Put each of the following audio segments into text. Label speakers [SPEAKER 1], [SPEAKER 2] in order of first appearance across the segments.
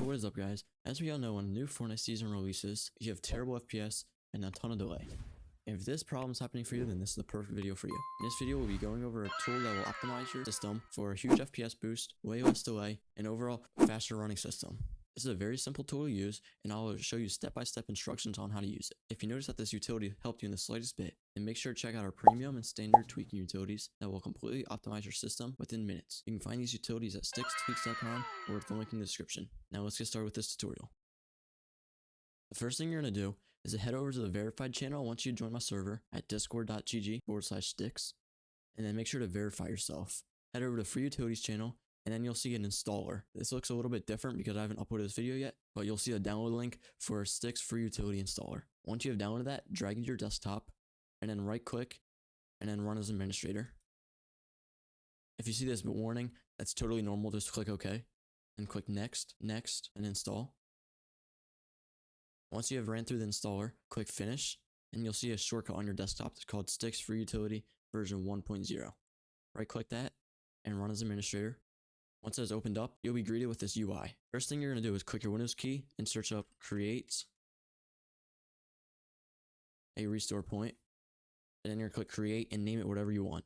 [SPEAKER 1] what is up guys? As we all know, when a new Fortnite season releases, you have terrible FPS and a ton of delay. If this problem is happening for you, then this is the perfect video for you. In this video, we'll be going over a tool that will optimize your system for a huge FPS boost, way less delay, and overall faster running system. This is a very simple tool to use, and I'll show you step-by-step instructions on how to use it. If you notice that this utility helped you in the slightest bit, then make sure to check out our premium and standard tweaking utilities that will completely optimize your system within minutes. You can find these utilities at stickstweaks.com or at the link in the description. Now let's get started with this tutorial. The first thing you're going to do is to head over to the verified channel once you join my server at discord.gg/sticks, and then make sure to verify yourself. Head over to free utilities channel, and then you'll see an installer. This looks a little bit different because I haven't uploaded this video yet, but you'll see a download link for Sticks free utility installer. Once you have downloaded that, drag it to your desktop, and then right click, and then run as administrator. If you see this warning, that's totally normal. Just click OK, and click next, and install. Once you have ran through the installer, click finish, and you'll see a shortcut on your desktop that's called Sticks free utility version 1.0. Right click that, and run as administrator. Once it has opened up, you'll be greeted with this UI. First thing you're going to do is click your Windows key and search up create a restore point. And then you're going to click create and name it whatever you want.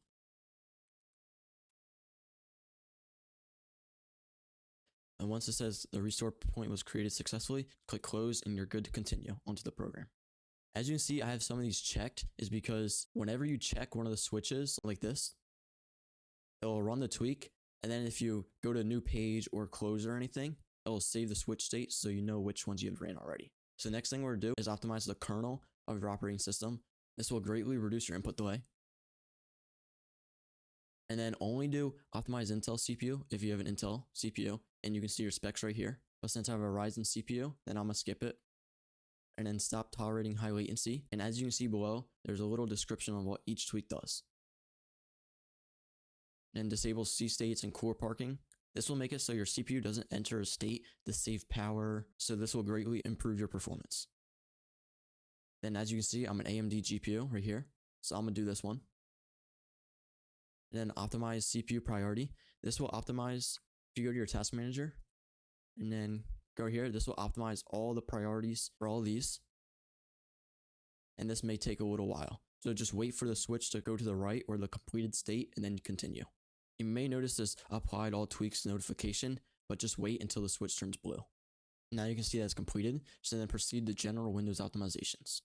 [SPEAKER 1] And once it says the restore point was created successfully, click close and you're good to continue onto the program. As you can see, I have some of these checked is because whenever you check one of the switches like this, it will run the tweak. And then if you go to a new page or close or anything, it will save the switch state so you know which ones you have ran already. So the next thing we're going to do is optimize the kernel of your operating system. This will greatly reduce your input delay. And then only do optimize Intel CPU if you have an Intel CPU, and you can see your specs right here. But since I have a Ryzen CPU, then I'm going to skip it. And then stop tolerating high latency. And as you can see below, there's a little description on what each tweak does. And disable C states and core parking. This will make it so your CPU doesn't enter a state to save power, so this will greatly improve your performance. Then as you can see, I'm an AMD GPU right here, so I'm going to do this one. And then optimize CPU priority. This will optimize, if you go to your task manager, and then go here, this will optimize all the priorities for all these. And this may take a little while. So just wait for the switch to go to the right or the completed state and then continue. You may notice this applied all tweaks notification, but just wait until the switch turns blue. Now you can see that it's completed, so then proceed to general Windows optimizations.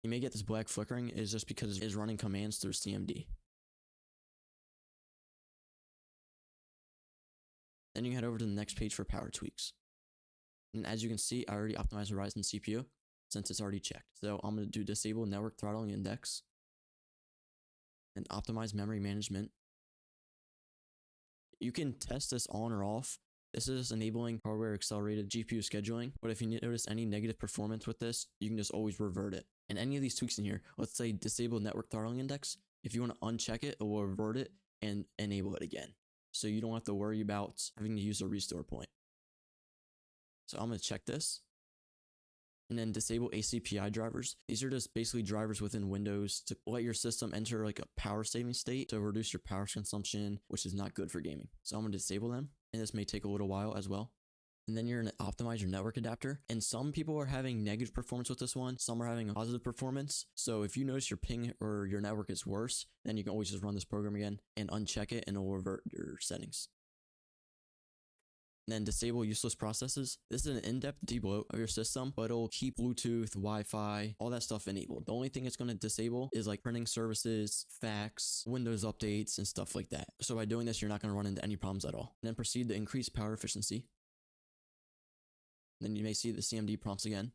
[SPEAKER 1] You may get this black flickering is just because it is running commands through CMD. Then you head over to the next page for power tweaks. And as you can see, I already optimized the Ryzen CPU since it's already checked. So I'm going to do disable network throttling index and optimize memory management. You can test this on or off. This is enabling hardware accelerated GPU scheduling, but if you notice any negative performance with this, you can just always revert it. And any of these tweaks in here, let's say disable network throttling index, if you want to uncheck it, it will revert it and enable it again. So you don't have to worry about having to use a restore point. So I'm going to check this. And then disable ACPI drivers. These are just basically drivers within Windows to let your system enter like a power saving state to reduce your power consumption, which is not good for gaming. So I'm going to disable them, and this may take a little while as well. And then you're going to optimize your network adapter. And some people are having negative performance with this one. Some are having positive performance. So if you notice your ping or your network is worse, then you can always just run this program again and uncheck it and it'll revert your settings. And then disable useless processes. This is an in-depth debloat of your system, but it'll keep Bluetooth, Wi-Fi, all that stuff enabled. The only thing it's going to disable is like printing services, fax, Windows updates, and stuff like that. So by doing this, you're not going to run into any problems at all. And then proceed to increase power efficiency. Then you may see the CMD prompts again.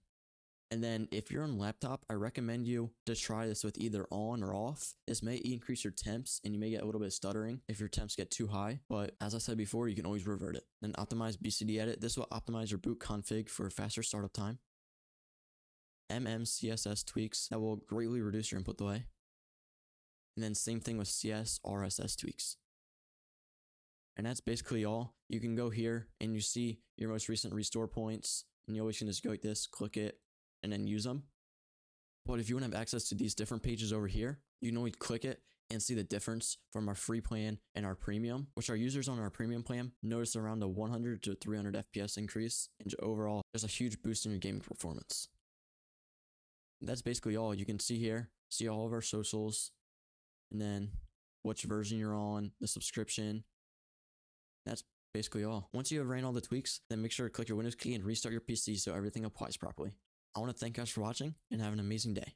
[SPEAKER 1] And then if you're on laptop, I recommend you to try this with either on or off. This may increase your temps and you may get a little bit of stuttering if your temps get too high. But as I said before, you can always revert it. Then optimize BCD edit. This will optimize your boot config for faster startup time. CSS tweaks that will greatly reduce your input delay. And then same thing with CS RSS tweaks. And that's basically all. You can go here and you see your most recent restore points. And you always can just go like this, click it, and then use them. But if you want to have access to these different pages over here, you can always click it and see the difference from our free plan and our premium, which our users on our premium plan notice around a 100 to 300 FPS increase, and overall, there's a huge boost in your gaming performance. That's basically all. You can see here, see all of our socials, and then which version you're on, the subscription. That's basically all. Once you have ran all the tweaks, then make sure to click your Windows key and restart your PC so everything applies properly. I want to thank you guys for watching and have an amazing day.